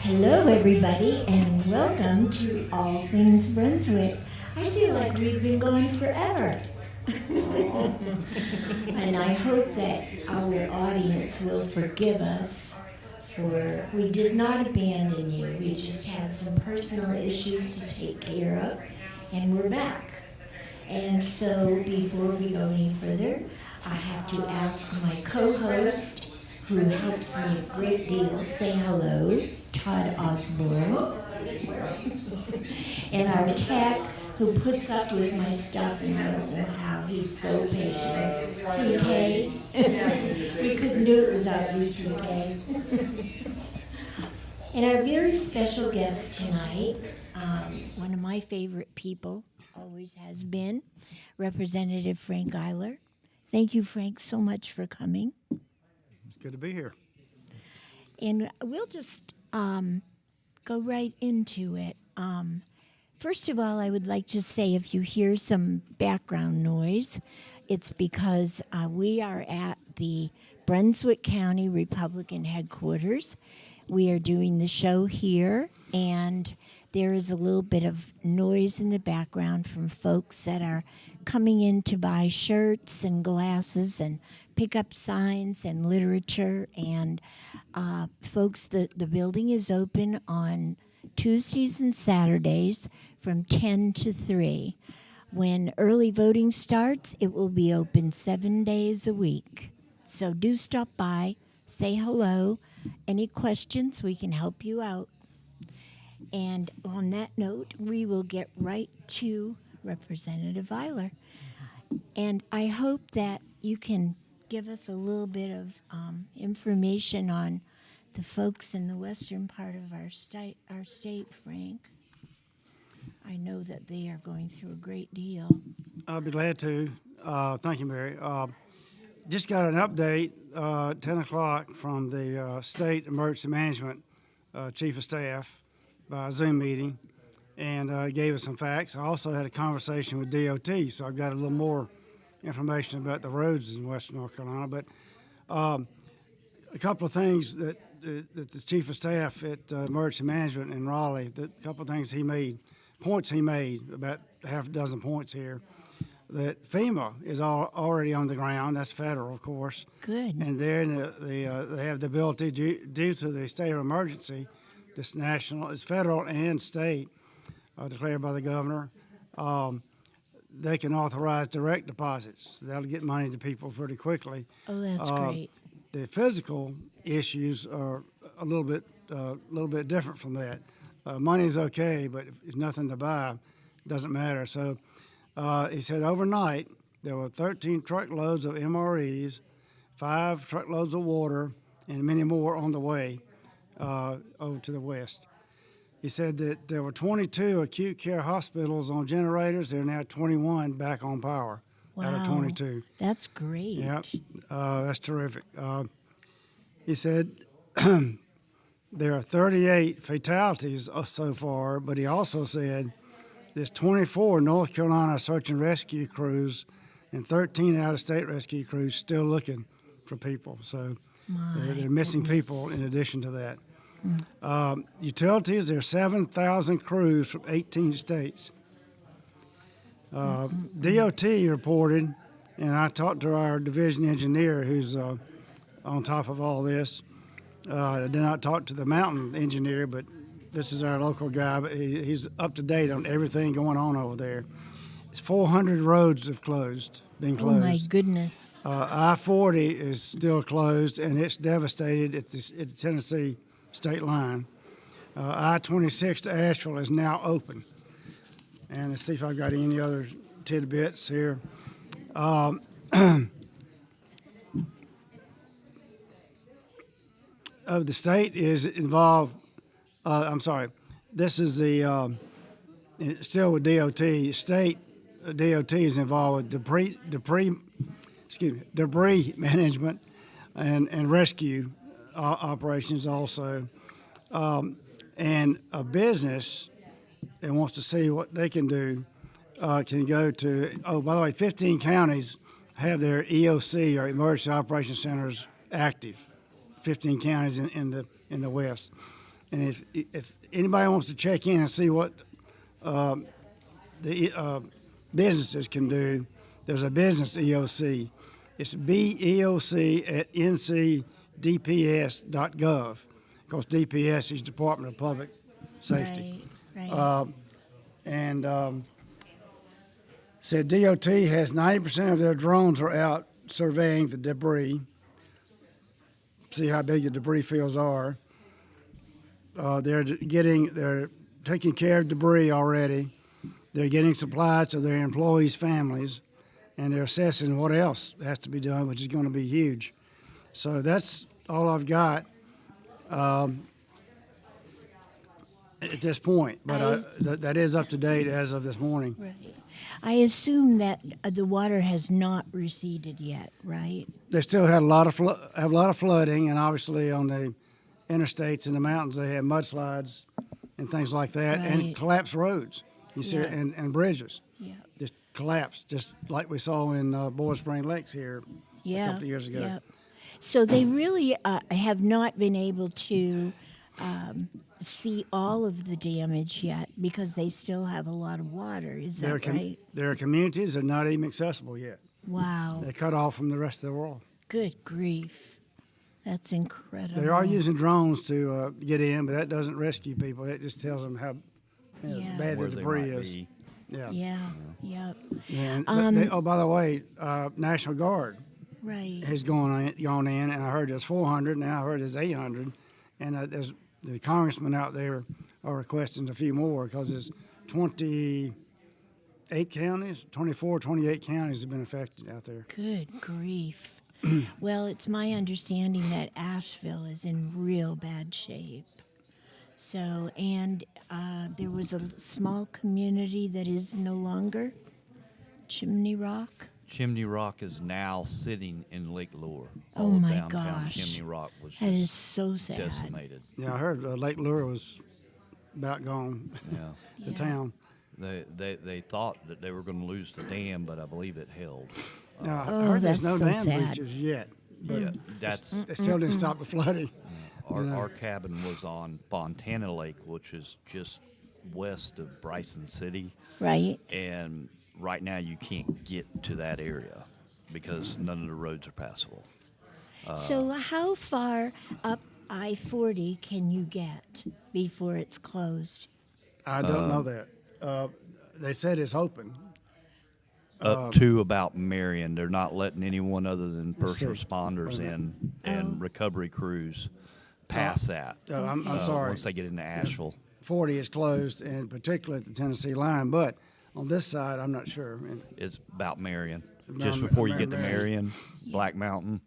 Hello, everybody, and welcome to All Things Brunswick. I feel like we've been going forever. And I hope that our audience will forgive us for we did not abandon you. We just had some personal issues to take care of, and we're back. And so before we go any further, I have to ask my co-host, who helps me a great deal, say hello, Todd Osborne, and our tech, who puts up with my stuff, and I don't know how, he's so patient. TK, we couldn't do it without you, TK. And our very special guest tonight, one of my favorite people, always has been, Representative Frank Iler. Thank you, Frank, so much for coming. It's good to be here. And we'll just go right into it. First of all, I would like to say if you hear some background noise, it's because we are at the Brunswick County Republican headquarters. We are doing the show here, and there is a little bit of noise in the background from folks that are coming in to buy shirts and glasses and pick up signs and literature. And folks, the building is open on Tuesdays and Saturdays from 10 to 3. When early voting starts, it will be open 7 days a week. So do stop by, say hello. Any questions, we can help you out. And on that note, we will get right to Representative Iler. And I hope that you can give us a little bit of information on the folks in the western part of our state, Frank. I know that they are going through a great deal. I'll be glad to. Thank you, Mary. Just got an update, 10 o'clock from the State Emergency Management Chief of Staff by Zoom meeting, and gave us some facts. I also had a conversation with DOT, so I've got a little more information about the roads in western North Carolina. But a couple of things that the Chief of Staff at Emergency Management in Raleigh, a couple of things points he made, about half a dozen points here, that FEMA is already on the ground. That's federal, of course. Good. And they're they have the ability, due to the state of emergency, this it's federal and state, declared by the governor, they can authorize direct deposits. So that'll get money to people pretty quickly. Oh, that's great. The physical issues are a little bit different from that. Money's okay, but if there's nothing to buy, it doesn't matter. So he said overnight there were 13 truckloads of MREs, 5 truckloads of water, and many more on the way over to the west. He said that there were 22 acute care hospitals on generators. There are now 21 back on power out of 22. That's great. Yep, that's terrific. He said there are 38 fatalities so far, but he also said there's 24 North Carolina search and rescue crews and 13 out-of-state rescue crews still looking for people. So they're missing people in addition to that. Utilities, there are 7,000 crews from 18 states. DOT reported, and I talked to our division engineer who's on top of all this. I did not talk to the mountain engineer, but this is our local guy, but he's up to date on everything going on over there. It's 400 roads have been closed. Oh, my goodness. I-40 is still closed, and it's devastated at the Tennessee state line. I-26 to Asheville is now open. And let's see if I've got any other tidbits here. The state is involved. This is the still with DOT. State DOT is involved with debris management and rescue operations also, and a business that wants to see what they can do can go to. Oh, by the way, 15 counties have their EOC or Emergency Operations Centers active. 15 counties in the West. And if anybody wants to check in and see what the businesses can do, there's a business EOC. It's BEOC at ncdps.gov. Of course, DPS is Department of Public Safety. Right. And said DOT has 90% of their drones are out surveying the debris. See how big the debris fields are. They're taking care of debris already. They're getting supplies to their employees' families, and they're assessing what else has to be done, which is going to be huge. So that's all I've got at this point. But that is up to date as of this morning. Right. I assume that the water has not receded yet, right? They still had a lot of flooding, and obviously on the interstates and the mountains they had mudslides and things like that, and Right. collapsed roads. You see, Yeah. and bridges Yeah. just collapsed, just like we saw in Boiler Spring Lakes here a couple of years ago. Yeah. So they really have not been able to see all of the damage yet because they still have a lot of water. Is that right? Their communities are not even accessible yet. Wow. They're cut off from the rest of the world. Good grief. That's incredible. They are using drones to get in, but that doesn't rescue people. It just tells them how Yeah. bad the Where they debris might is. be. Yeah. Yeah. Yep. And oh, by the way, National Guard Right. has gone in, and I heard there's 400. Now I heard there's 800, and there's the congressmen out there are requesting a few more because there's 28 counties, 24, 28 counties have been affected out there. Good grief. Well, it's my understanding that Asheville is in real bad shape. So, and there was a small community that is no longer, Chimney Rock. Chimney Rock is now sitting in Lake Lure. Oh All of my downtown gosh. Chimney Rock was That is just so sad. decimated. Yeah, I heard Lake Lure was about gone, Yeah. the Yeah. town. They thought that they were going to lose the dam, but I believe it held. Now, I Oh, heard there's no that's so dam sad. breaches yet, but Yeah, that's it still didn't stop the flooding. our cabin was on Fontana Lake, which is just west of Bryson City, Right? and right now you can't get to that area because none of the roads are passable. So, how far up I-40 can you get before it's closed? I don't know that. They said it's open. Up to about Marion, they're not letting anyone other than first see. responders in and recovery crews pass that. I'm sorry. Once they get into Asheville. 40 is closed, and particularly at the Tennessee line. But on this side, I'm not sure. And, It's about Marion. Around Just before you get to Marion. Marion, Black Mountain,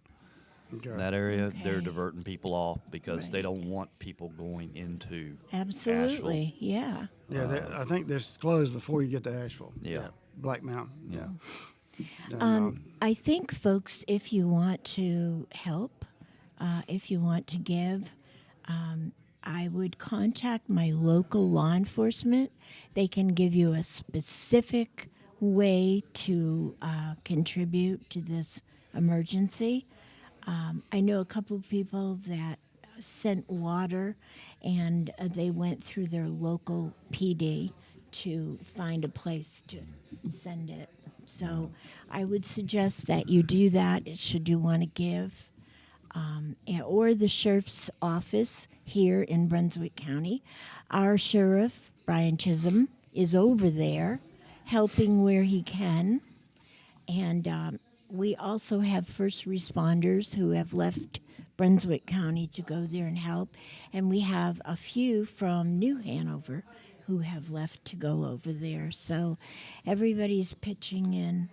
okay. that area, they're Okay. diverting people off because Right. they don't want people going into Absolutely. Yeah. Yeah, I think this closed before you get to Asheville. Yeah. Black Mountain. Yeah. And, I think, folks, if you want to help, if you want to give, I would contact my local law enforcement. They can give you a specific way to contribute to this emergency. I know a couple of people that sent water, and they went through their local PD to find a place to send it. So I would suggest that you do that should you want to give. Or the sheriff's office here in Brunswick County. Our sheriff, Brian Chisholm, is over there helping where he can. And we also have first responders who have left Brunswick County to go there and help. And we have a few from New Hanover who have left to go over there. So everybody's pitching in.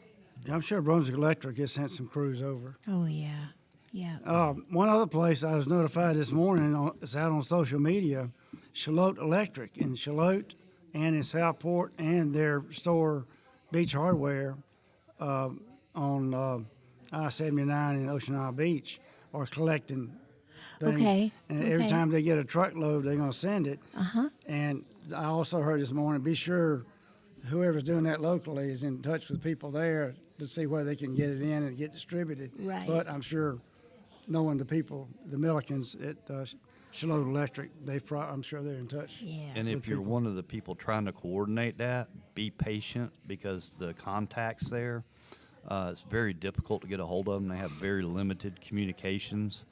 yeah, I'm sure Brunswick Electric has sent some crews over. Oh, yeah. Yeah. One other place I was notified this morning, it's out on social media, Shallotte Electric in Shallotte and in Southport, and their store, Beach Hardware, on I-79 in Ocean Isle Beach, are collecting things. Okay, And every okay. time they get a truckload, they're going to send it. Uh-huh. And I also heard this morning, be sure whoever's doing that locally is in touch with people there to see where they can get it in and get distributed. Right. But I'm sure knowing the people, the Millikins at Charlotte Electric, I'm sure they're in touch. Yeah. And with if you're people. one of the people trying to coordinate that, be patient because the contacts there, it's very difficult to get a hold of them. They have very limited communications.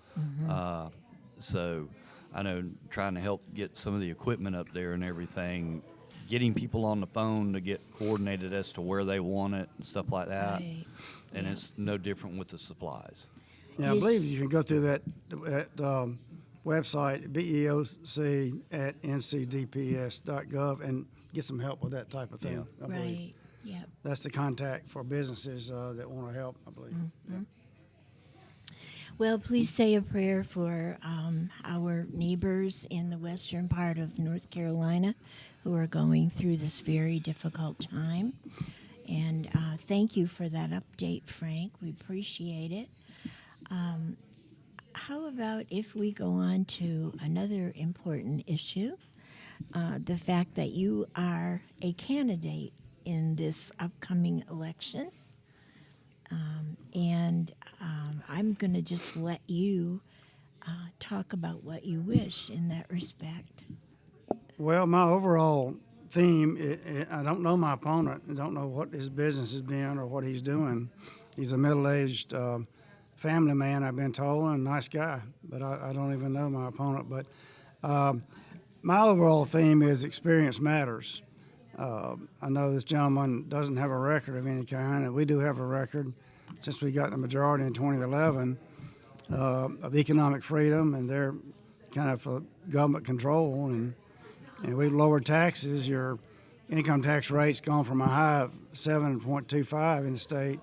So I know trying to help get some of the equipment up there and everything, getting people on the phone to get coordinated as to where they want it and stuff like that. Right. And Yeah. it's no different with the supplies. Yeah, I Yes. believe you can go through that website, beoc@ncdps.gov, and get some help with that type of thing. Yeah. I believe. Right. Yep. That's the contact for businesses that want to help, I believe. Yeah. Well, please say a prayer for our neighbors in the western part of North Carolina who are going through this very difficult time. And thank you for that update, Frank. We appreciate it. How about if we go on to another important issue, the fact that you are a candidate in this upcoming election. I'm going to just let you talk about what you wish in that respect. Well, my overall theme, I don't know my opponent. I don't know what his business has been or what he's doing. He's a middle-aged family man, I've been told, and a nice guy, but I don't even know my opponent. But my overall theme is experience matters. I know this gentleman doesn't have a record of any kind, and we do have a record since we got the majority in 2011 of economic freedom, and they're kind of government control, and we've lowered taxes. Your income tax rate's gone from a high of 7.25 in the state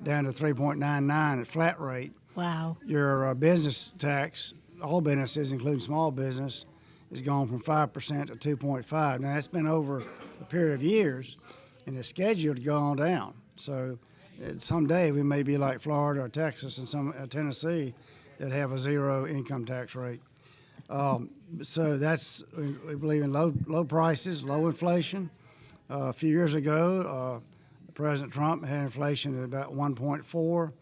down to 3.99 at flat rate. Wow. Your business tax, all businesses, including small business, has gone from 5% to 2.5. Now, that's been over a period of years, and it's scheduled to go on down. So someday we may be like Florida or Texas and some Tennessee that have a zero income tax rate. So we believe in low prices, low inflation. A few years ago, President Trump had inflation at about 1.4.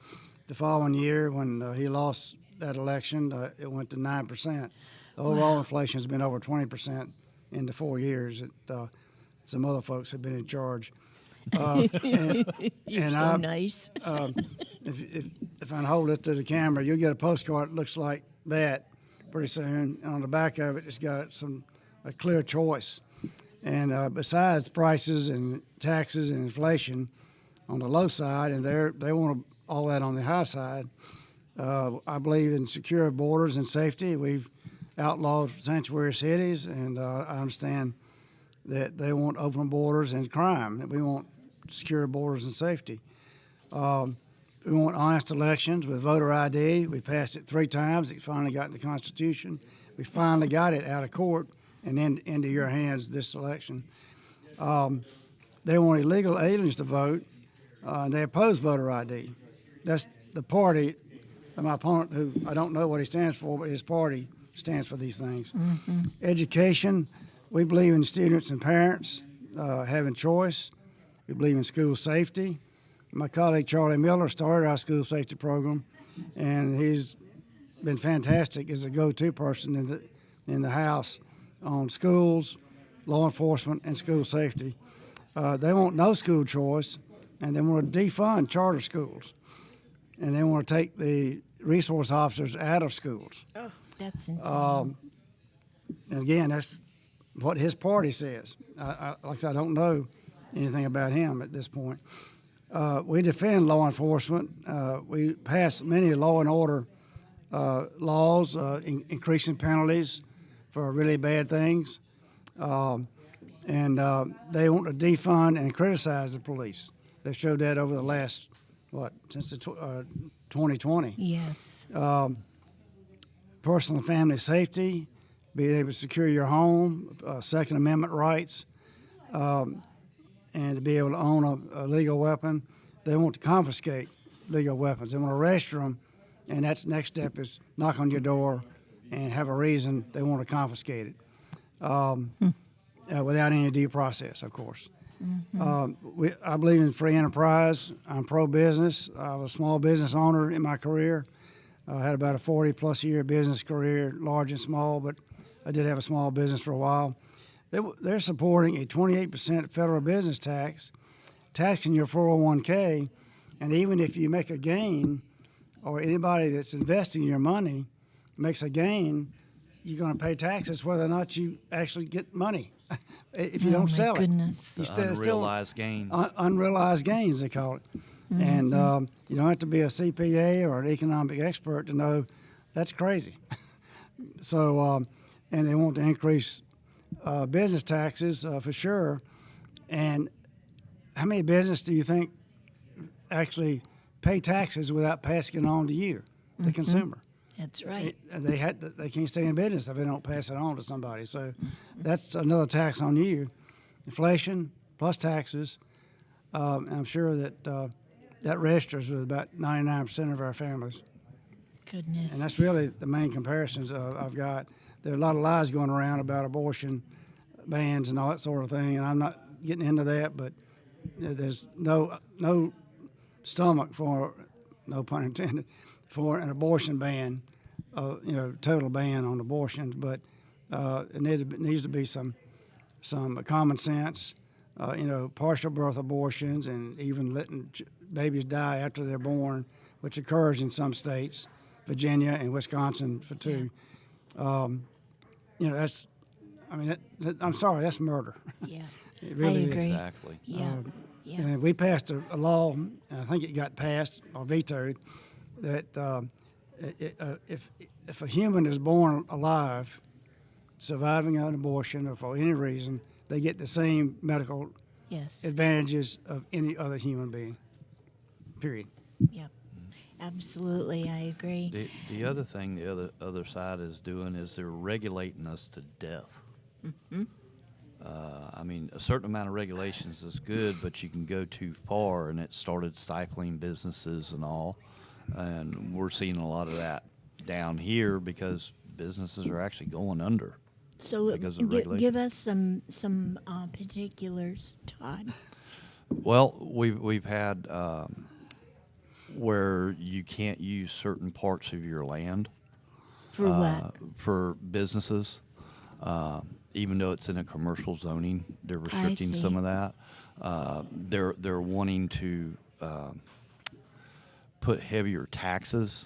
The following year, when he lost that election, it went to 9%. The overall inflation has been over 20% in the 4 years that some other folks have been in charge. You're and so nice. If I hold it to the camera, you'll get a postcard that looks like that pretty soon. And on the back of it, it's got a clear choice. And besides prices and taxes and inflation on the low side, and they want all that on the high side, I believe in secure borders and safety. We've outlawed sanctuary cities, and I understand that they want open borders and crime, that we want secure borders and safety. We want honest elections with voter ID. We passed it 3 times. It finally got in the Constitution. We finally got it out of court and into your hands this election. They want illegal aliens to vote, and they oppose voter ID. That's the party of my opponent, who I don't know what he stands for, but his party stands for these things. Mm-hmm. Education, we believe in students and parents having choice. We believe in school safety. My colleague Charlie Miller started our school safety program, and he's been fantastic as a go-to person in the House on schools, law enforcement, and school safety. They want no school choice, and they want to defund charter schools, and they want to take the resource officers out of schools. Oh, that's insane. And again, that's what his party says. Like I said, I don't know anything about him at this point. We defend law enforcement. We pass many law and order laws, increasing penalties for really bad things. And they want to defund and criticize the police. They've showed that over the last, since 2020. Yes. Personal and family safety, being able to secure your home, Second Amendment rights, and to be able to own a legal weapon. They want to confiscate legal weapons. They want to register them, and that's the next step is knock on your door and have a reason they want to confiscate it, without any due process, of course. Mm-hmm. I believe in free enterprise. I'm pro-business. I was a small business owner in my career. I had about a 40-plus year business career, large and small, but I did have a small business for a while. They're supporting a 28% federal business tax, taxing your 401k, and even if you make a gain, or anybody that's investing your money makes a gain, you're going to pay taxes whether or not you actually get money. If you don't sell goodness. it, Unrealized gains. unrealized gains, they call it. And you don't have to be a CPA or an economic expert to know that's crazy. So, and they want to increase business taxes for sure. And how many businesses do you think actually pay taxes without passing it on to you, the consumer? That's right. They can't stay in business if they don't pass it on to somebody. So that's another tax on you. Inflation plus taxes. I'm sure that that registers with about 99% of our families. Goodness. And that's really the main comparisons I've got. There are a lot of lies going around about abortion bans and all that sort of thing, and I'm not getting into that, but there's no stomach for, no pun intended, for an abortion ban, total ban on abortions. But it needs to be some common sense, partial birth abortions, and even letting babies die after they're born, which occurs in some states, Virginia and Wisconsin for two. That's, I'm sorry, that's murder. Yeah. It really I agree. Exactly. Yeah. Yeah. And we passed a law, and I think it got passed or vetoed, that if a human is born alive, surviving an abortion or for any reason, they get the same medical Yes. advantages of any other human being. Period. Yeah. Absolutely, I agree. The other thing the other side is doing is they're regulating us to death. A certain amount of regulations is good, but you can go too far, and it started stifling businesses and all. And we're seeing a lot of that down here because businesses are actually going under. So because of give regulation. us some particulars, Todd. Well, we've had where you can't use certain parts of your land For what? for businesses. Even though it's in a commercial zoning, they're restricting see. some of that. They're wanting to put heavier taxes,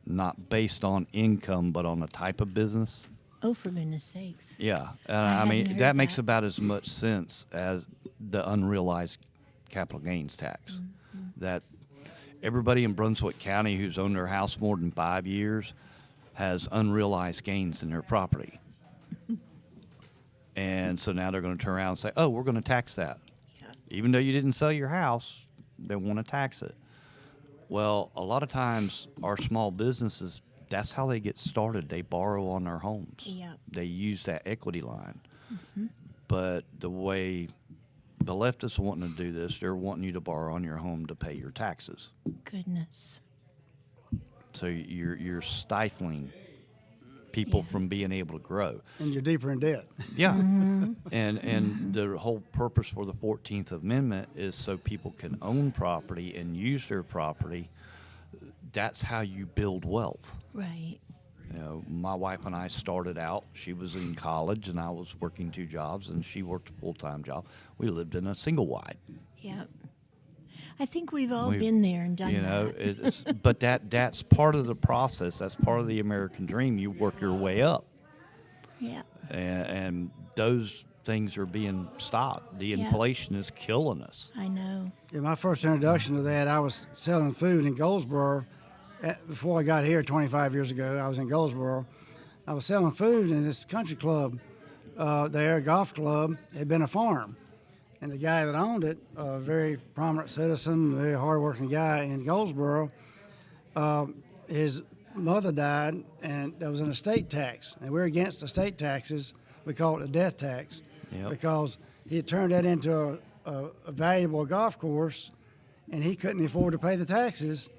not based on income, but on the type of business. Oh, for goodness sakes. Yeah, hadn't heard that makes that. about as much sense as the unrealized capital gains tax. That everybody in Brunswick County who's owned their house more than 5 years has unrealized gains in their property. And so now they're going to turn around and say, oh, we're going to tax that. Yeah. Even though you didn't sell your house, they want to tax it. Well, a lot of times our small businesses, that's how they get started. They borrow on their homes. Yeah. They use that equity line. But the way the leftists are wanting to do this, they're wanting you to borrow on your home to pay your taxes. Goodness. So you're stifling people from being able to grow. And you're deeper in debt. Yeah. And the whole purpose for the 14th Amendment is so people can own property and use their property. That's how you build wealth. Right. My wife and I started out, she was in college and I was working 2 jobs and she worked a full-time job. We lived in a single wide. Yeah. I think we've all been there and done that. But that's part of the process. That's part of the American dream. You work your way up. Yeah. And those things are being stopped. The Yeah. inflation is killing us. I know. In my first introduction to that, I was selling food in Goldsboro. Before I got here 25 years ago, I was in Goldsboro. I was selling food in this country club there, golf club. It had been a farm. And the guy that owned it, a very prominent citizen, very hardworking guy in Goldsboro, his mother died, and there was an estate tax. And we're against estate taxes. We call it a death tax because he had turned that into a valuable golf course, and he couldn't afford to pay the taxes.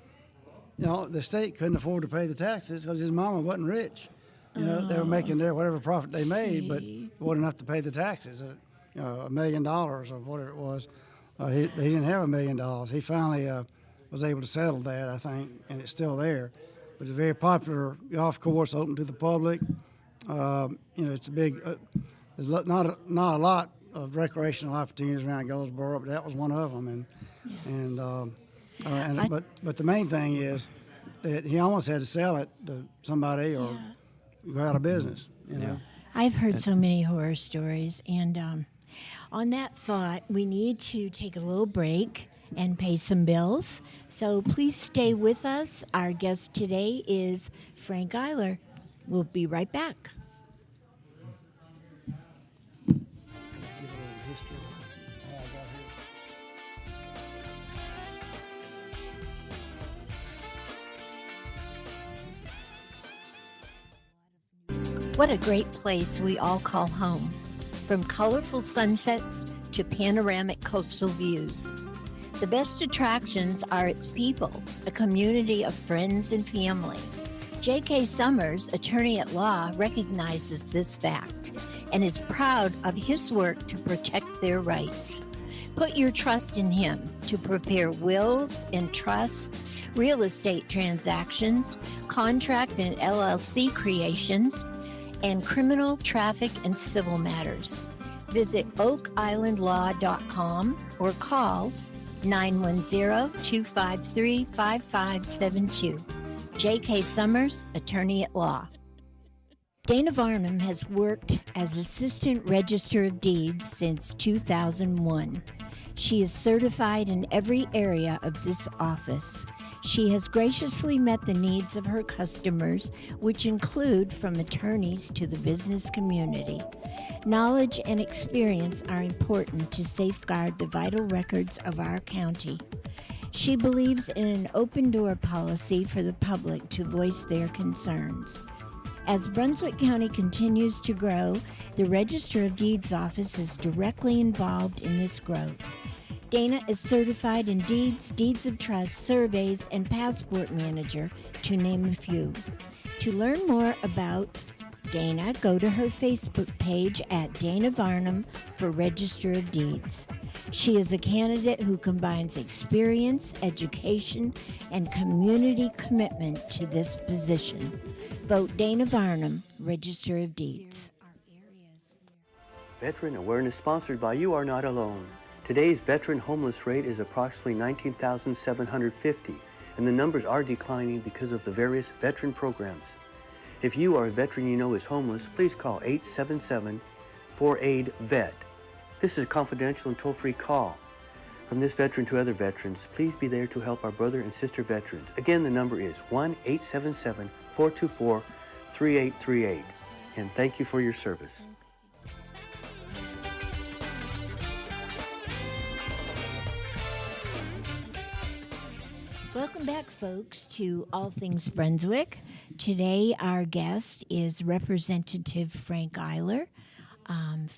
The state couldn't afford to pay the taxes because his mama wasn't rich. They were making their whatever profit they made, but it wasn't enough to pay the taxes. $1 million or whatever it was. He didn't have $1 million. He finally was able to settle that, I think, and it's still there. but it's a very popular golf course, open to the public. It's a big. There's not a lot of recreational opportunities around Goldsboro, but that was one of them. But the main thing is that he almost had to sell it to somebody or go out of business. You know. I've heard so many horror stories, and on that thought, we need to take a little break and pay some bills. So please stay with us. Our guest today is Frank Iler. We'll be right back. What a great place we all call home. From colorful sunsets to panoramic coastal views. The best attractions are its people, a community of friends and family. J.K. Summers, attorney at law, recognizes this fact and is proud of his work to protect their rights. Put your trust in him to prepare wills and trusts, real estate transactions, contract and LLC creations, and criminal, traffic, and civil matters. Visit oakislandlaw.com or call 910-253-5572. J.K. Summers, attorney at law. Dana Varnum has worked as Assistant Register of Deeds since 2001. She is certified in every area of this office. She has graciously met the needs of her customers, which include from attorneys to the business community. Knowledge and experience are important to safeguard the vital records of our county. She believes in an open door policy for the public to voice their concerns. As Brunswick County continues to grow, the Register of Deeds office is directly involved in this growth. Dana is certified in deeds, deeds of trust, surveys, and passport manager, to name a few. To learn more about Dana, go to her Facebook page at Dana Varnum for Register of Deeds. She is a candidate who combines experience, education, and community commitment to this position. Vote Dana Varnum, Register of Deeds. Veteran Awareness sponsored by You Are Not Alone. Today's veteran homeless rate is approximately 19,750, and the numbers are declining because of the various veteran programs. If you or a veteran you know is homeless, please call 877-4AID-VET. This is a confidential and toll-free call. From this veteran to other veterans, please be there to help our brother and sister veterans. Again, the number is 1-877-424-3838. And thank you for your service. Welcome back, folks, to All Things Brunswick. Today, our guest is Representative Frank Iler.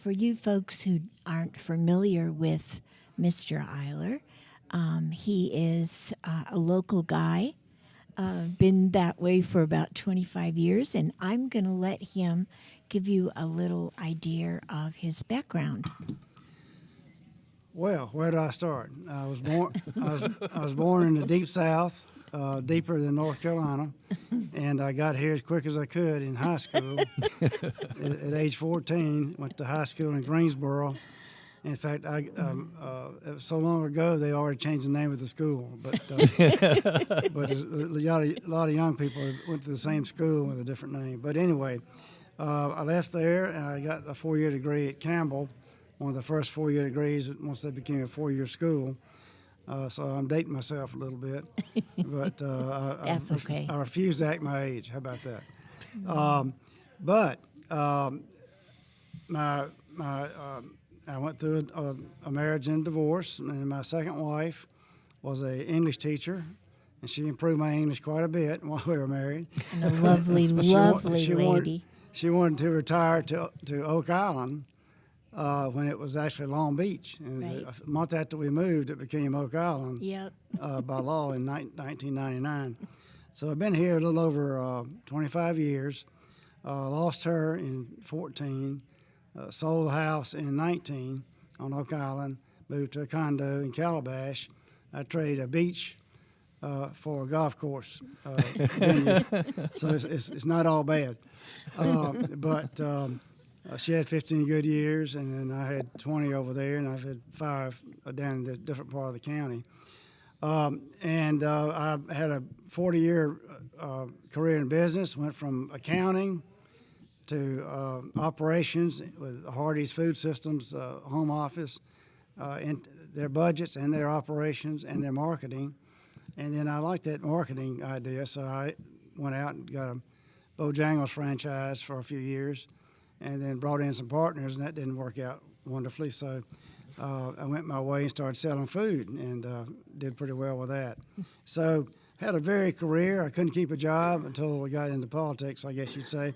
For you folks who aren't familiar with Mr. Iler, he is a local guy, been that way for about 25 years, and I'm going to let him give you a little idea of his background. Well, where do I start? I was born. I was born in the deep South, deeper than North Carolina, and I got here as quick as I could in high school. At age 14, went to high school in Greensboro. In fact, it was so long ago they already changed the name of the school. But a lot of young people went to the same school with a different name. But anyway, I left there and I got a 4-year degree at Campbell. One of the first 4-year degrees once they became a 4-year school. So I'm dating myself a little bit, but That's okay. I refuse to act my age. How about that? I went through a marriage and divorce, and my second wife was an English teacher, and she improved my English quite a bit while we were married. And a lovely, lovely lady. She wanted to retire to Oak Island. When it was actually Long Beach. And Right. a month after we moved, it became Oak Island Yep. by law in 1999. So I've been here a little over 25 years. Lost her in 14, sold the house in 19 on Oak Island, moved to a condo in Calabash. I traded a beach for a golf course venue. So it's not all bad. But she had 15 good years, and then I had 20 over there, and I've had 5 down in the different part of the county. I had a 40-year career in business, went from accounting to operations with Hardee's Food Systems home office, and their budgets and their operations and their marketing. And then I liked that marketing idea, so I went out and got a Bojangles franchise for a few years, and then brought in some partners, and that didn't work out wonderfully. So I went my way and started selling food, and did pretty well with that. So had a varied career. I couldn't keep a job until we got into politics, I guess you'd say.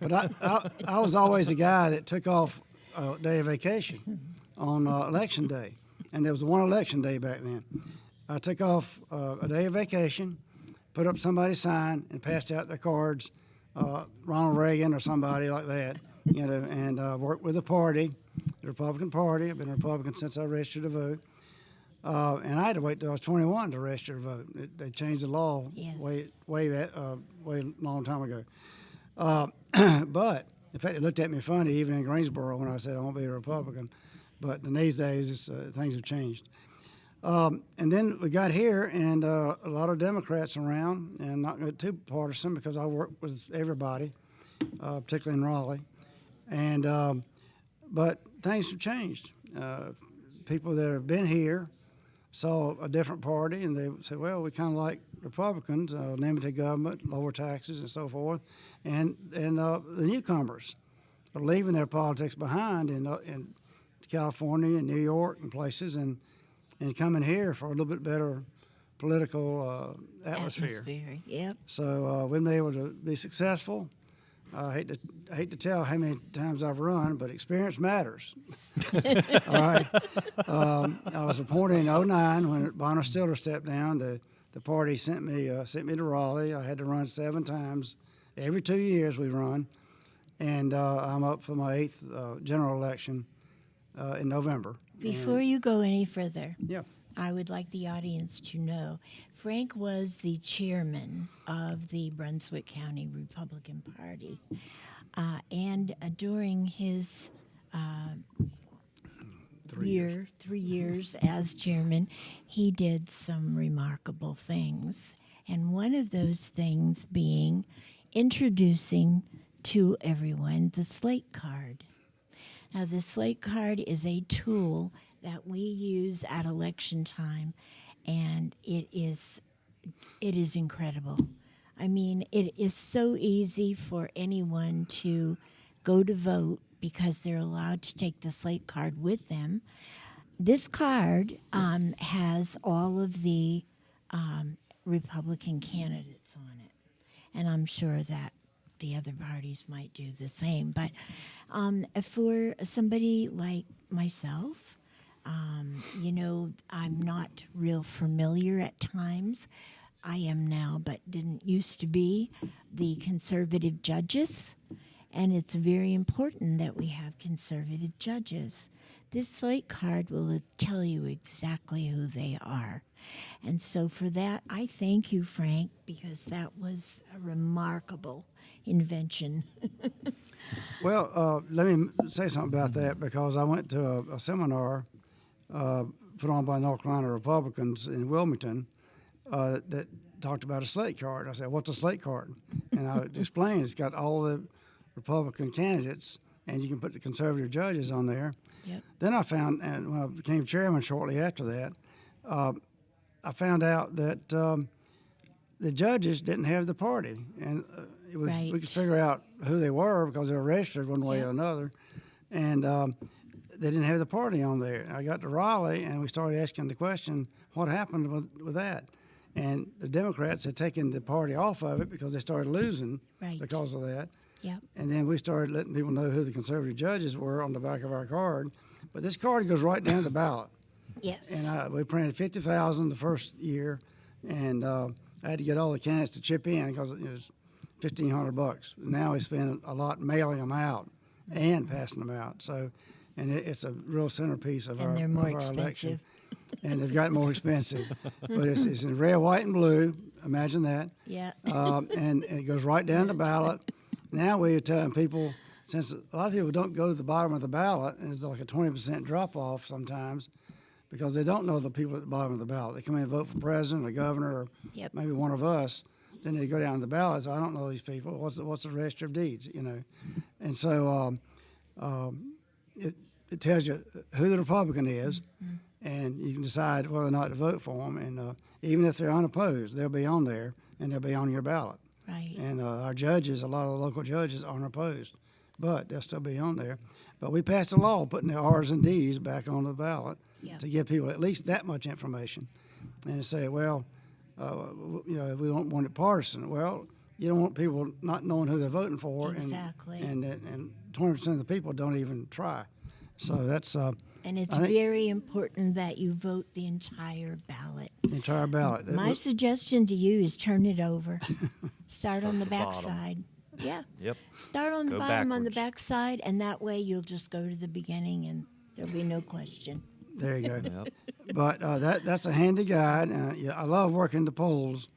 But I was always a guy that took off a day of vacation on election day, and there was one election day back then. I took off a day of vacation, put up somebody's sign, and passed out their cards, Ronald Reagan or somebody like that, and worked with the party, the Republican Party. I've been a Republican since I registered to vote. And I had to wait till I was 21 to register to vote. They changed the law way long time ago. But in fact, they looked at me funny even in Greensboro when I said I won't be a Republican. But in these days, things have changed. And then we got here, and a lot of Democrats around, and not too partisan because I work with everybody, particularly in Raleigh. And but things have changed. People that have been here saw a different party, and they said, well, we kind of like Republicans, limited government, lower taxes, and so forth. And the newcomers are leaving their politics behind in California and New York and places, and coming here for a little bit better political atmosphere. Yep. So we've been able to be successful. I hate to tell how many times I've run, but experience matters. All right. I was appointed in 2009 when Bonner Stiller stepped down. The party sent me to Raleigh. I had to run 7 times. Every 2 years we run, and I'm up for my 8th general election in November. Before you go any further, Yeah. I would like the audience to know Frank was the chairman of the Brunswick County Republican Party. And during his 3 years as chairman, he did some remarkable things. And one of those things being introducing to everyone the slate card. Now, the slate card is a tool that we use at election time, and it is incredible. I mean, it is so easy for anyone to go to vote because they're allowed to take the slate card with them. This card has all of the Republican candidates on it, and I'm sure that the other parties might do the same. But for somebody like myself, I'm not real familiar at times. I am now, but didn't used to be, the conservative judges. And it's very important that we have conservative judges. This slate card will tell you exactly who they are. And so for that, I thank you, Frank, because that was a remarkable invention. Well, let me say something about that, because I went to a seminar put on by North Carolina Republicans in Wilmington that talked about a slate card. I said, what's a slate card? And I explained it's got all the Republican candidates, and you can put the conservative judges on there. Yep. Then I found, and when I became chairman shortly after that, I found out that the judges didn't have the party. And Right. we could figure out who they were because they were registered one way Yep. or another. And they didn't have the party on there. I got to Raleigh, and we started asking the question, what happened with that? And the Democrats had taken the party off of it because they started losing Right. because of that. Yep. And then we started letting people know who the conservative judges were on the back of our card. But this card goes right down the ballot. Yes. And we printed 50,000 the first year, and I had to get all the candidates to chip in because it was $1,500. Now we spend a lot mailing them out and passing them out. So, and it's a real centerpiece of And our they're more of our election. expensive. and they've gotten more expensive. But it's in red, white, and blue. Imagine that. Yeah. And it goes right down the ballot. Now we're telling people, since a lot of people don't go to the bottom of the ballot, and it's like a 20% drop-off sometimes, because they don't know the people at the bottom of the ballot. They come in and vote for president or governor or Yep. maybe one of us. Then they go down the ballot. So I don't know these people. What's the register of deeds? And so it tells you who the Republican is, and you can decide whether or not to vote for them. And even if they're unopposed, they'll be on there and they'll be on your ballot. Right. And our judges, a lot of the local judges, aren't opposed, but they'll still be on there. But we passed a law putting the R's and D's back on the ballot Yep. to give people at least that much information, and to say, well, we don't want it partisan. Well, you don't want people not knowing who they're voting for, Exactly. and 20% of the people don't even try. So that's And it's I think- very important that you vote the entire ballot. the entire ballot. My suggestion to you is turn it over. Start on the the back bottom. side. Yeah. Yep. Start on the Go bottom on the backwards. back side, and that way you'll just go to the beginning and there'll be no question. There you go. Yep. But that's a handy guide. I love working the polls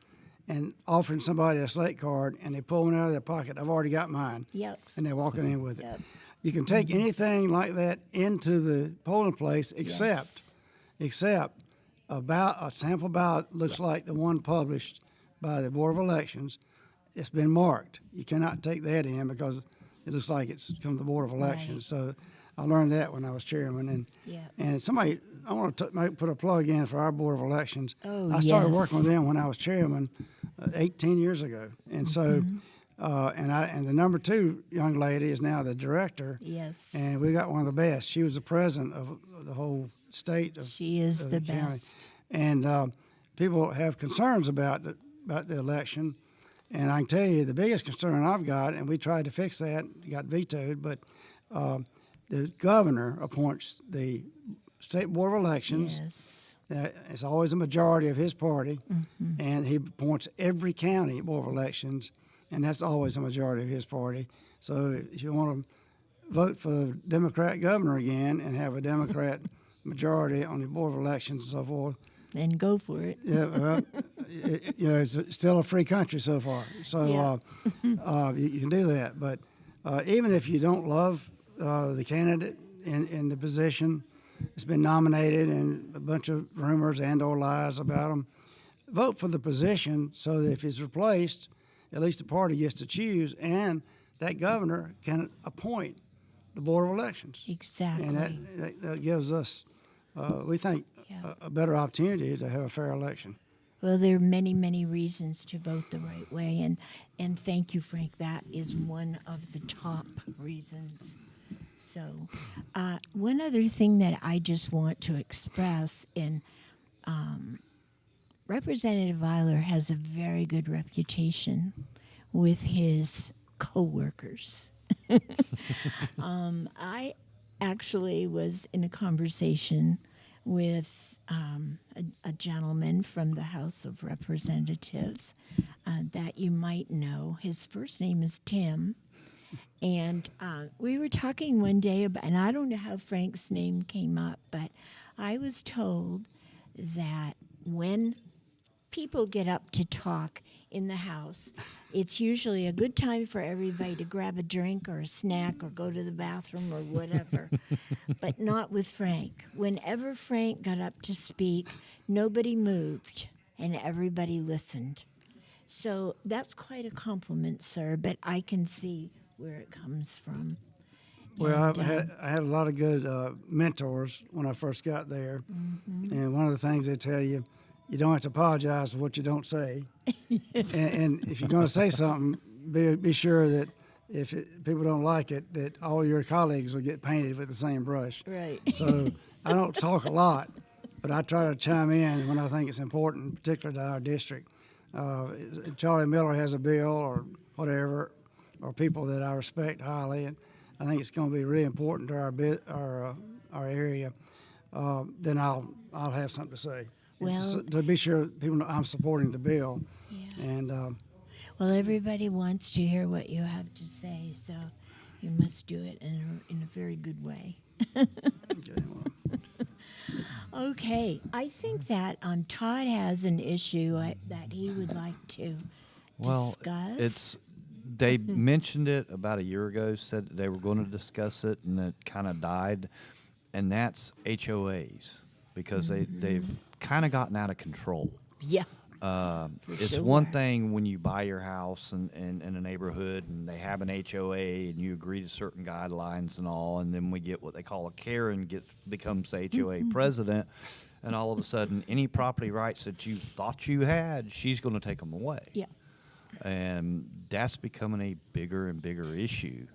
and offering somebody a slate card, and they pull one out of their pocket. I've already got mine, Yep. and they're walking in with it. Yep. You can take anything like that into the polling place except a sample ballot looks like the one published by the Board of Elections. It's been marked. You cannot take that in because it looks like it's come to the Board of Elections. So I learned that when I was chairman. Yeah. And somebody, I want to put a plug in for our Board of Elections. Oh, I started yes. working with them when I was chairman 18 years ago. And so, and the number 2 young lady is now the director. Yes. And we got one of the best. She was the president of the whole state of She is of the county. best. And people have concerns about the election. And I can tell you the biggest concern I've got, and we tried to fix that, got vetoed, but the governor appoints the State Board of Elections. Yes. It's always a majority of his party, and he appoints every county Board of Elections, and that's always a majority of his party. So if you want to vote for the Democrat governor again and have a Democrat majority on the Board of Elections and so forth, And go for it. yeah, well, it's still a free country so far. So you can do that. But even if you don't love the candidate in the position, it's been nominated and a bunch of rumors and or lies about him, vote for the position so that if he's replaced, at least the party gets to choose, and that governor can appoint the Board of Elections. Exactly. And that gives us, we think, Yeah. a better opportunity to have a fair election. Well, there are many, many reasons to vote the right way, and thank you, Frank. That is one of the top reasons. So, one other thing that I just want to express, and Representative Iler has a very good reputation with his coworkers. I actually was in a conversation with a gentleman from the House of Representatives that you might know. His first name is Tim. And we were talking one day about, and I don't know how Frank's name came up, but I was told that when people get up to talk in the House, it's usually a good time for everybody to grab a drink or a snack or go to the bathroom or whatever, but not with Frank. Whenever Frank got up to speak, nobody moved and everybody listened. So that's quite a compliment, sir, but I can see where it comes from. Well, And, I had a lot of good mentors when I first got there, and one of the things they tell you, you don't have to apologize for what you don't say, and if you're going to say something, be sure that if people don't like it, that all your colleagues will get painted with the same brush. Right. So I don't talk a lot, but I try to chime in when I think it's important, particularly to our district. Charlie Miller has a bill or whatever, or people that I respect highly, and I think it's going to be really important to our area. Then I'll have something to say. Well- to be sure people know I'm supporting the bill, Yeah. and Well, everybody wants to hear what you have to say, so you must do it in a very good way. okay, well, Okay, I think that Todd has an issue that he would like to discuss. They mentioned it about a year ago, said that they were going to discuss it, and it kind of died, and that's HOAs because they've kind of gotten out of control. Yeah. It's sure. one thing when you buy your house in a neighborhood and they have an HOA and you agree to certain guidelines and all, and then we get what they call a Karen becomes the HOA president, and all of a sudden any property rights that you thought you had, she's going to take them away. Yeah. And that's becoming a bigger and bigger issue.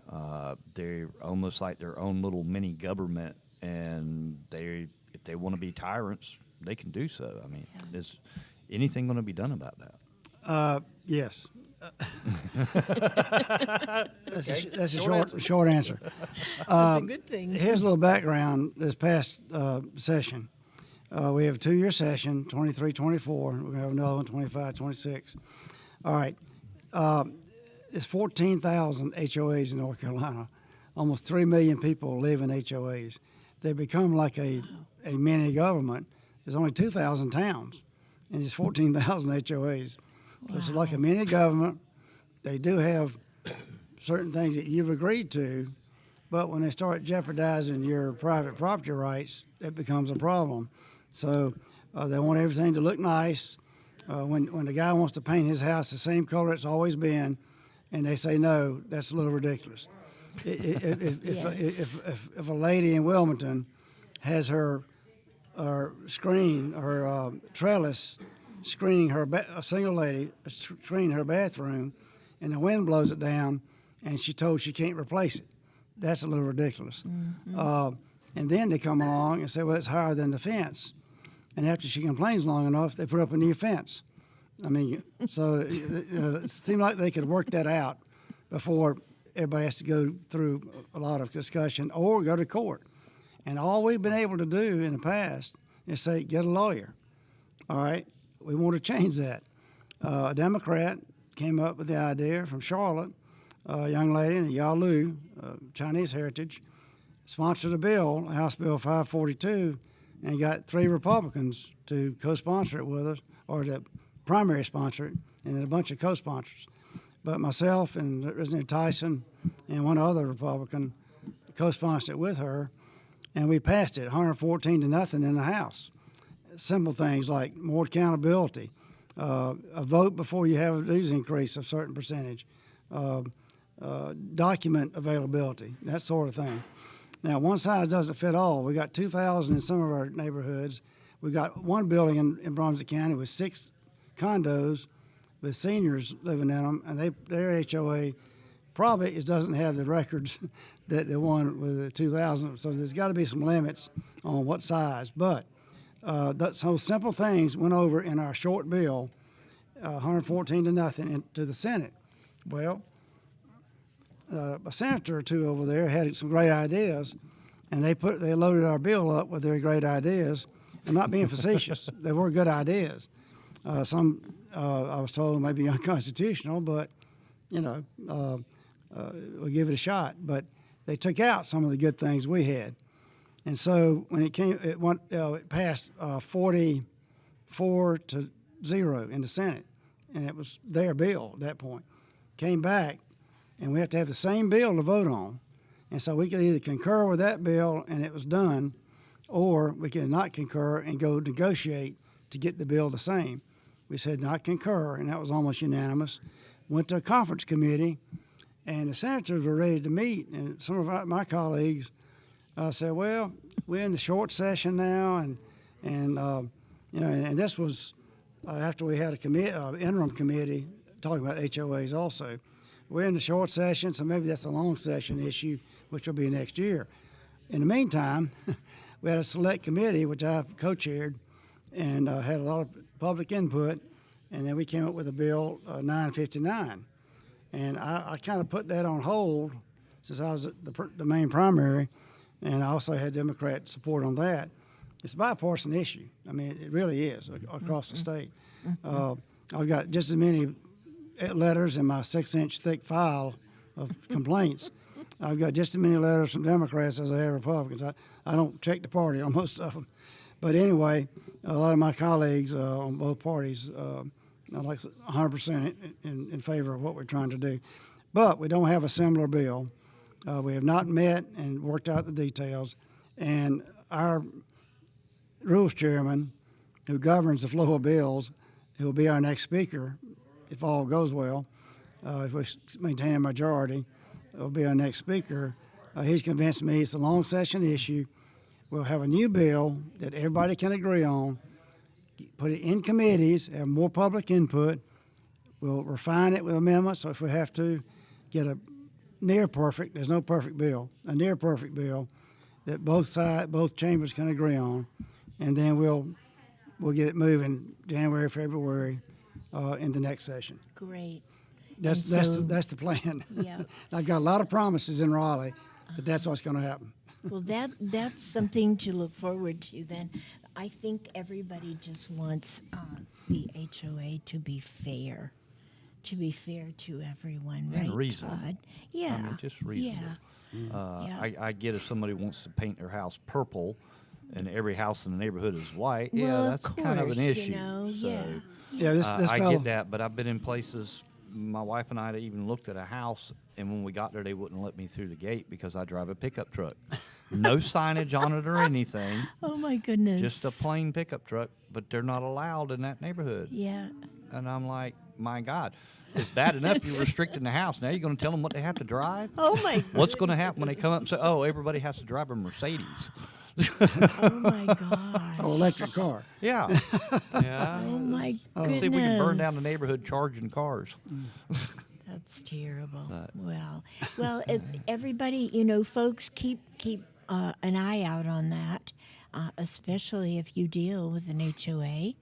They're almost like their own little mini government, and if they want to be tyrants, they can do so. I mean, is anything going to be done about that? Yes. That's a short answer. That's a good thing. Here's a little background. This past session, we have a 2-year session, 23-24. We're going to have another one, 25-26. All right. There's 14,000 HOAs in North Carolina. Almost 3 million people live in HOAs. They become like a mini government. There's only 2,000 towns, and there's 14,000 HOAs. So it's like a mini government. They do have certain things that you've agreed to, but when they start jeopardizing your private property rights, it becomes a problem. So they want everything to look nice. When the guy wants to paint his house the same color it's always been, and they say no, that's a little ridiculous. If a lady in Wilmington has her trellis screening a single lady screening her bathroom, and the wind blows it down, and she's told she can't replace it, that's a little ridiculous. And then they come along and say, well, it's higher than the fence. And after she complains long enough, they put up a new fence. I mean, so it seemed like they could work that out before everybody has to go through a lot of discussion or go to court. And all we've been able to do in the past is say, get a lawyer. All right? We want to change that. A Democrat came up with the idea from Charlotte, a young lady in Yalu, Chinese heritage, sponsored a bill, House Bill 542, and got 3 Republicans to co-sponsor it with us, or to primary sponsor it, and then a bunch of co-sponsors. But myself and Representative Tyson and one other Republican co-sponsored it with her, and we passed it 114-0 in the House. Simple things like more accountability, a vote before you have a dues increase of a certain percentage, document availability, that sort of thing. Now, one size doesn't fit all. We got 2,000 in some of our neighborhoods. We got one building in Brunswick County with 6 condos with seniors living in them, and their HOA probably doesn't have the records that the one with the 2,000. So there's got to be some limits on what size. But those simple things went over in our short bill, 114-0 to the Senate. Well, a senator or two over there had some great ideas, and they loaded our bill up with their great ideas. I'm not being facetious; they were good ideas. Some I was told may be unconstitutional, but we'll give it a shot. But they took out some of the good things we had, and so when it passed 44-0 in the Senate, and it was their bill at that point. Came back. And we have to have the same bill to vote on. And so we could either concur with that bill and it was done, or we could not concur and go negotiate to get the bill the same. We said not concur, and that was almost unanimous. Went to a conference committee, and the senators were ready to meet. And some of my colleagues said, well, we're in the short session now, and this was after we had a interim committee talking about HOAs also. We're in the short session, so maybe that's a long session issue, which will be next year. In the meantime, we had a select committee, which I co-chaired, and had a lot of public input, and then we came up with a bill 959. And I kind of put that on hold since I was the main primary, and I also had Democrat support on that. It's a bipartisan issue. I mean, it really is across the state. I've got just as many letters in my 6-inch thick file of complaints. I've got just as many letters from Democrats as I have Republicans. I don't check the party on most of them. But anyway, a lot of my colleagues on both parties are like 100% in favor of what we're trying to do. But we don't have a similar bill. We have not met and worked out the details. And our rules chairman, who governs the flow of bills, who will be our next speaker, if all goes well, if we maintain a majority, will be our next speaker. He's convinced me it's a long session issue. We'll have a new bill that everybody can agree on, put it in committees, have more public input. We'll refine it with amendments, so if we have to, get a near perfect, there's no perfect bill, a near perfect bill that both chambers can agree on, and then we'll get it moving January, February in the next session. Great. That's the plan. Yeah. I've got a lot of promises in Raleigh, but that's what's going to happen. Well, that's something to look forward to then. I think everybody just wants the HOA to be fair to everyone, And right, reasonable. Todd? Yeah. I mean, just reasonable. Yeah. I get if somebody wants to paint their house purple and every house in the neighborhood is white, Well, yeah, of that's kind of an course, you issue. know, So, yeah. Yeah, this I fellow. get that, but I've been in places, my wife and I even looked at a house, and when we got there, they wouldn't let me through the gate because I drive a pickup truck. No signage on it or anything, Oh my goodness. just a plain pickup truck, but they're not allowed in that neighborhood. Yeah. And I'm like, my God, it's bad enough you're restricting the house. Now you're going to tell them what they have to drive? Oh my. What's going to happen when they come up and say, oh, everybody has to drive a Mercedes? Oh my gosh. Or electric car. Yeah. Yeah. Oh my goodness. See if we can burn down the neighborhood charging cars. That's terrible. But- Well, everybody, folks, keep an eye out on that, especially if you deal with an HOA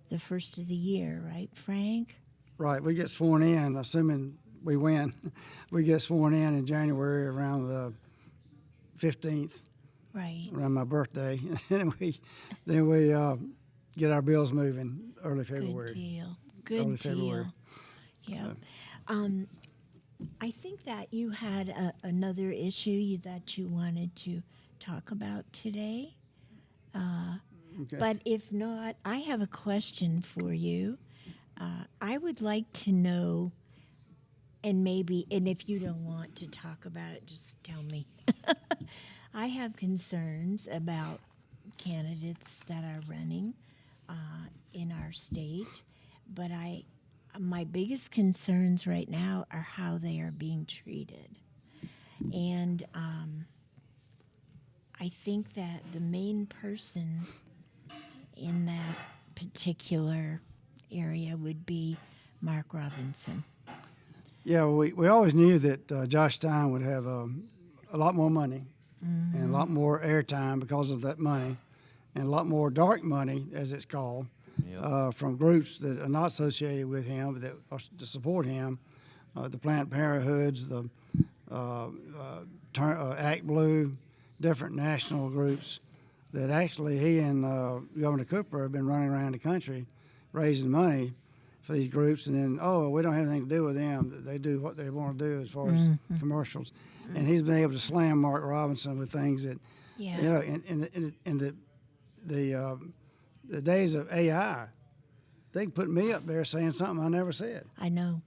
the first of the year, right, Frank? Right, we get sworn in, assuming we win. We get sworn in January around the 15th, Right. around my birthday. And then we get our bills moving early February. Good deal. Early Good February. deal. Yeah. I think that you had another issue that you wanted to talk about today. Okay. But if not, I have a question for you. I would like to know, and if you don't want to talk about it, just tell me. I have concerns about candidates that are running in our state, but my biggest concerns right now are how they are being treated. And I think that the main person in that particular area would be Mark Robinson. Yeah, we always knew that Josh Stein would have a lot more money and a lot more airtime because of that money, and a lot more dark money, as it's called, Yep. from groups that are not associated with him, but that are to support him, the Planned Parenthoods, the Act Blue, different national groups that actually he and Governor Cooper have been running around the country raising money for these groups, and then, we don't have anything to do with them. They do what they want to do as far as commercials. And he's been able to slam Mark Robinson with things that, Yeah. in the days of AI, they can put me up there saying something I never said. I know.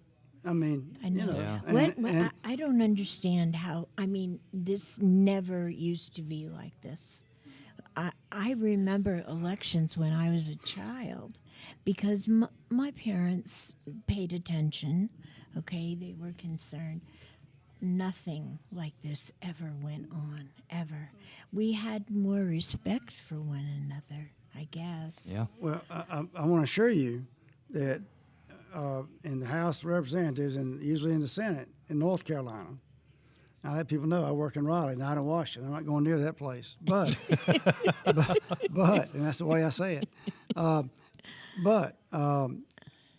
I mean, I know. Yeah. I don't understand how. I mean, this never used to be like this. I remember elections when I was a child, because my parents paid attention. Okay, they were concerned. Nothing like this ever went on, ever. We had more respect for one another, I guess. Yeah. Well, I want to assure you that in the House of Representatives and usually in the Senate in North Carolina, I let people know I work in Raleigh, not in Washington. I'm not going near that place. But, but, and that's the way I say it. But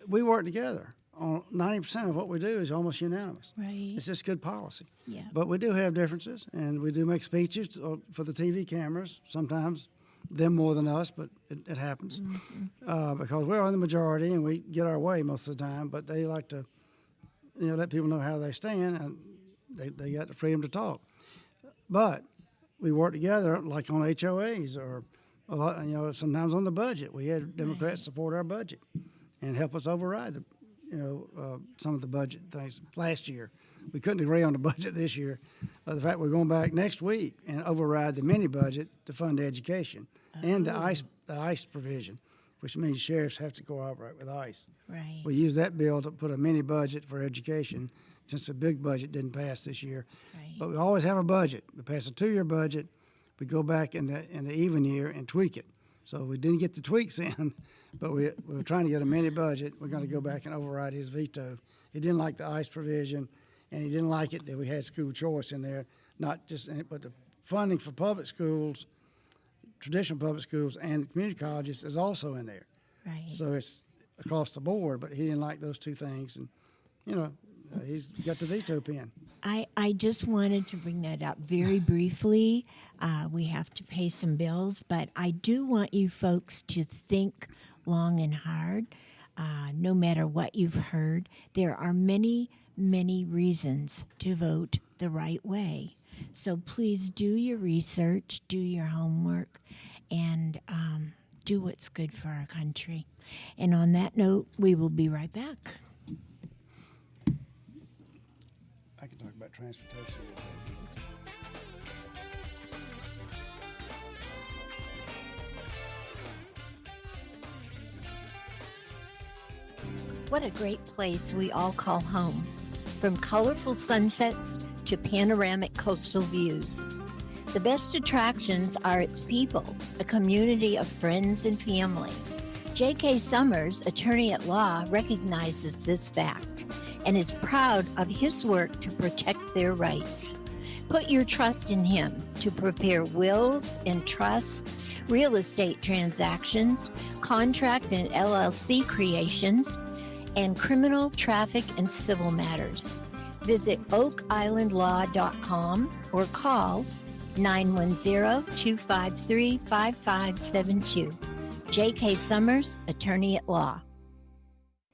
we work together. On 90% of what we do is almost unanimous. Right. It's just good policy. Yeah. But we do have differences, and we do make speeches for the TV cameras, sometimes them more than us, but it happens. Because we're in the majority, and we get our way most of the time, but they like to let people know how they stand, and they got the freedom to talk. But we work together, like on HOAs or a lot, sometimes on the budget. We had Democrats support our budget and help us override some of the budget things last year. We couldn't agree on the budget this year. The fact we're going back next week and override the mini budget to fund education and the ICE provision, which means sheriffs have to cooperate with ICE. Right. We use that bill to put a mini budget for education since the big budget didn't pass this year. Right. But we always have a budget. We pass a 2-year budget. We go back in the even year and tweak it. So we didn't get the tweaks in, but we were trying to get a mini budget. We're going to go back and override his veto. He didn't like the ICE provision, and he didn't like it that we had school choice in there, not just but the funding for public schools, traditional public schools, and community colleges is also in there. Right. So it's across the board, but he didn't like those two things, and he's got the veto pen. I just wanted to bring that up very briefly. We have to pay some bills, but I do want you folks to think long and hard. No matter what you've heard, there are many, many reasons to vote the right way. So please do your research, do your homework, and do what's good for our country. And on that note, we will be right back. I can talk about transportation. What a great place we all call home. From colorful sunsets to panoramic coastal views. The best attractions are its people, a community of friends and family. J.K. Summers, attorney at law, recognizes this fact and is proud of his work to protect their rights. Put your trust in him to prepare wills and trusts, real estate transactions, contract and LLC creations, and criminal, traffic, and civil matters. Visit oakislandlaw.com or call 910-253-5572. J.K. Summers, attorney at law.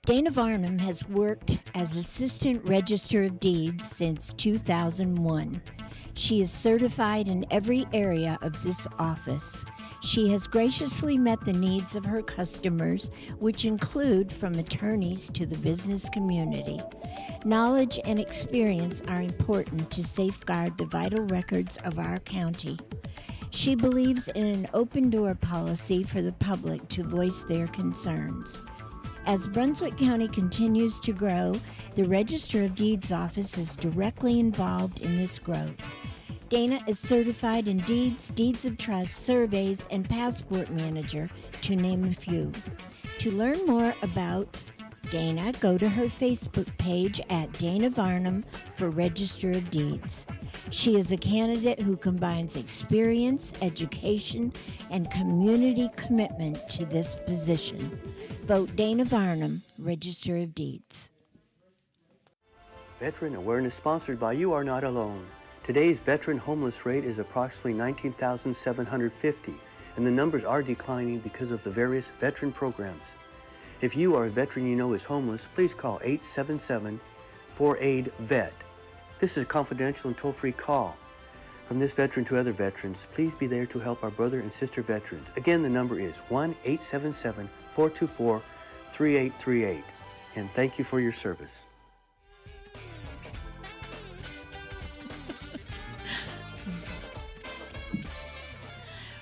Dana Varnum has worked as Assistant Register of Deeds since 2001. She is certified in every area of this office. She has graciously met the needs of her customers, which include from attorneys to the business community. Knowledge and experience are important to safeguard the vital records of our county. She believes in an open door policy for the public to voice their concerns. As Brunswick County continues to grow, the Register of Deeds office is directly involved in this growth. Dana is certified in deeds, deeds of trust, surveys, and passport manager, to name a few. To learn more about Dana, go to her Facebook page at Dana Varnum for Register of Deeds. She is a candidate who combines experience, education, and community commitment to this position. Vote Dana Varnum, Register of Deeds. Veteran Awareness sponsored by You Are Not Alone. Today's veteran homeless rate is approximately 19,750, and the numbers are declining because of the various veteran programs. If you or a veteran you know is homeless, please call 877-4AID-VET. This is a confidential and toll-free call. From this veteran to other veterans, please be there to help our brother and sister veterans. Again, the number is 1-877-424-3838. And thank you for your service.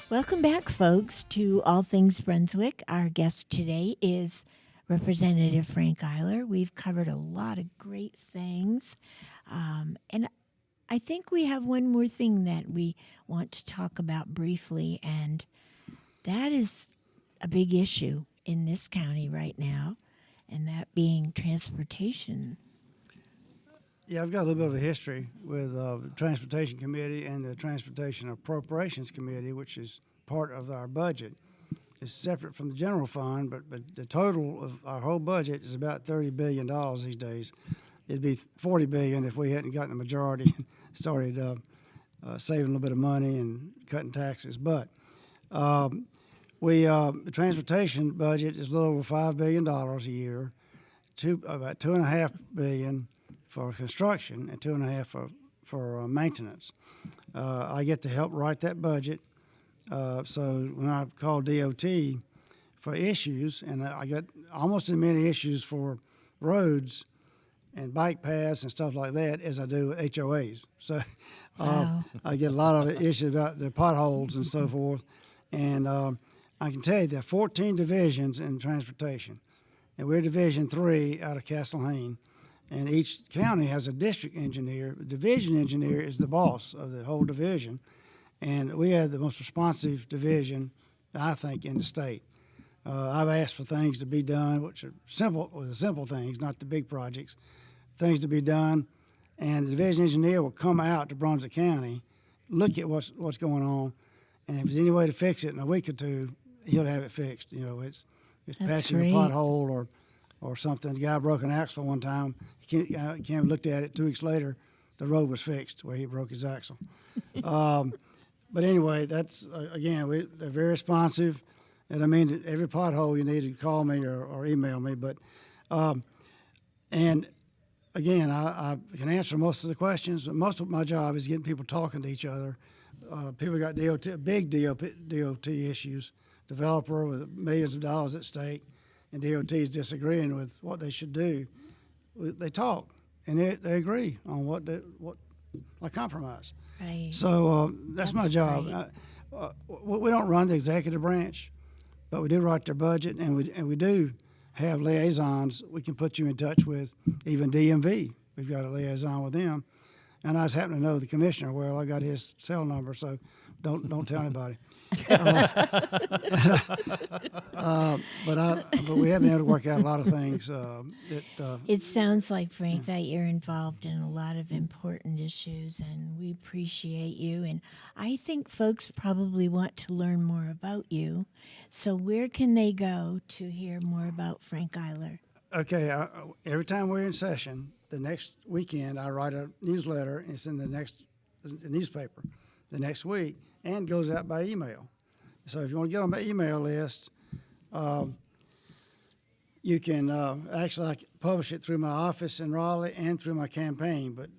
Welcome back, folks, to All Things Brunswick. Our guest today is Representative Frank Iler. We've covered a lot of great things. And I think we have one more thing that we want to talk about briefly, and that is a big issue in this county right now, and that being transportation. Yeah, I've got a little bit of a history with the Transportation Committee and the Transportation Appropriations Committee, which is part of our budget. It's separate from the general fund, but the total of our whole budget is about $30 billion these days. It'd be $40 billion if we hadn't gotten the majority and started saving a little bit of money and cutting taxes. But the transportation budget is a little over $5 billion a year, about $2.5 billion for construction and $2.5 billion for maintenance. I get to help write that budget, So when I called DOT for issues, and I got almost as many issues for roads and bike paths and stuff like that as I do with HOAs. So Wow. I get a lot of issues about the potholes and so forth. And I can tell you there are 14 divisions in transportation. And we're Division 3 out of Castle Hayne. And each county has a district engineer. The division engineer is the boss of the whole division. And we have the most responsive division, I think, in the state. I've asked for things to be done, which are simple, or the simple things, not the big projects, things to be done. And the division engineer will come out to Brunswick County, look at what's going on, and if there's any way to fix it in a week or two, he'll have it fixed. You know, it's That's patching great. a pothole or something. The guy broke an axle one time. He came looked at it 2 weeks later. The road was fixed where he broke his axle. But anyway, that's again, they're very responsive, and I mean every pothole you need to call me or email me. But and again, I can answer most of the questions. But most of my job is getting people talking to each other. People got big DOT issues. Developer with millions of dollars at stake, and DOT is disagreeing with what they should do. They talk and they agree on what like compromise. Right. So that's my That's job. We don't run the executive branch, but we do write their budget, and we do have liaisons we can put you in touch with. Even DMV, we've got a liaison with them. And I just happen to know the commissioner well. I got his cell number, so don't tell anybody. But we have been able to work out a lot of things. It sounds like, Frank, that you're involved in a lot of important issues, and we appreciate you. And I think folks probably want to learn more about you. So where can they go to hear more about Frank Iler? Okay, every time we're in session, the next weekend I write a newsletter, and it's in the newspaper the next week, and goes out by email. So if you want to get on my email list, you can actually I publish it through my office in Raleigh and through my campaign, but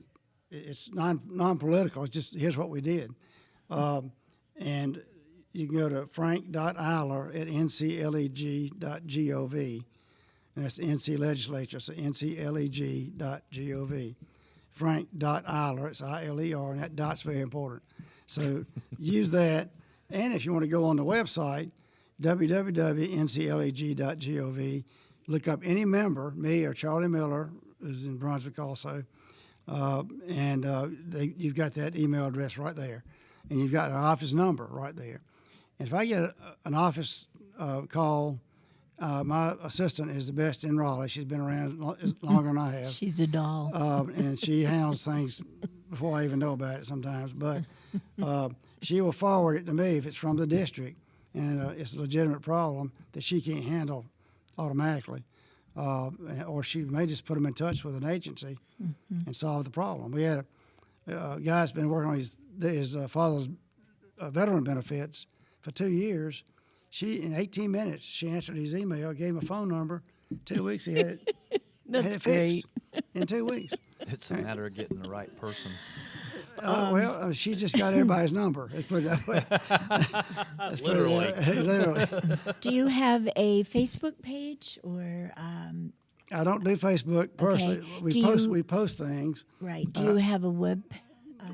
it's non-political. It's just here's what we did. And you can go to frank.iler@ncleg.gov. And that's the NC legislature, so ncleg.gov. Frank.Iler, it's I-L-E-R, and that dot's very important. So use that. And if you want to go on the website, www.ncleg.gov, look up any member, me or Charlie Miller, who's in Brunswick also, and you've got that email address right there. And you've got an office number right there. And if I get an office call, my assistant is the best in Raleigh. She's been around longer than I have. She's a doll. And she handles things before I even know about it sometimes. But she will forward it to me if it's from the district and it's a legitimate problem that she can't handle automatically. Or she may just put them in touch with an agency and solve the problem. We had a guy's been working on his father's veteran benefits for 2 years. In 18 minutes, she answered his email, gave him a phone number. 2 weeks, he had it, That's had it great. fixed in 2 weeks. It's a matter of getting the right person. She just got everybody's number. Let's put it that way. Literally. Literally. Do you have a Facebook page or I don't do Facebook personally. Okay. We post things. right? Do you have a web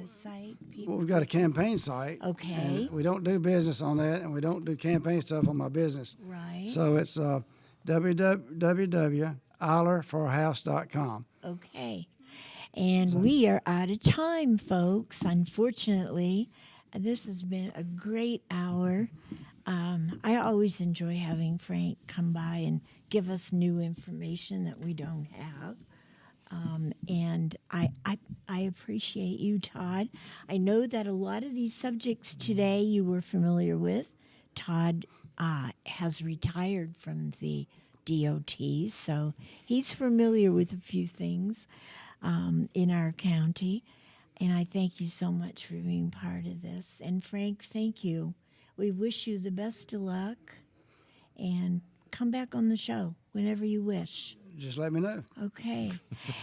site? Well, People? we've got a campaign site. Okay. And we don't do business on that, and we don't do campaign stuff on my business. Right. So it's www.ilerforhouse.com. Okay. And we are out of time, folks, unfortunately. This has been a great hour. I always enjoy having Frank come by and give us new information that we don't have. And I appreciate you, Todd. I know that a lot of these subjects today you were familiar with. Todd has retired from the DOT, so he's familiar with a few things in our county. And I thank you so much for being part of this. And Frank, thank you. We wish you the best of luck, and come back on the show whenever you wish. Just let me know. Okay.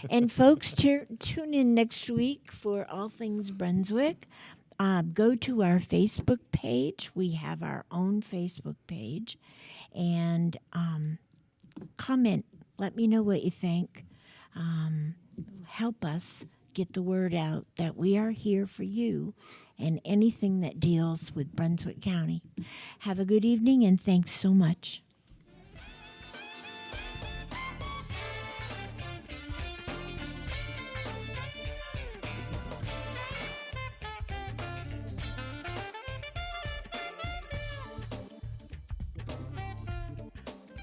And folks, tune in next week for All Things Brunswick. go to our Facebook page. We have our own Facebook page. And comment. Let me know what you think. Help us get the word out that we are here for you and anything that deals with Brunswick County. Have a good evening, and thanks so much.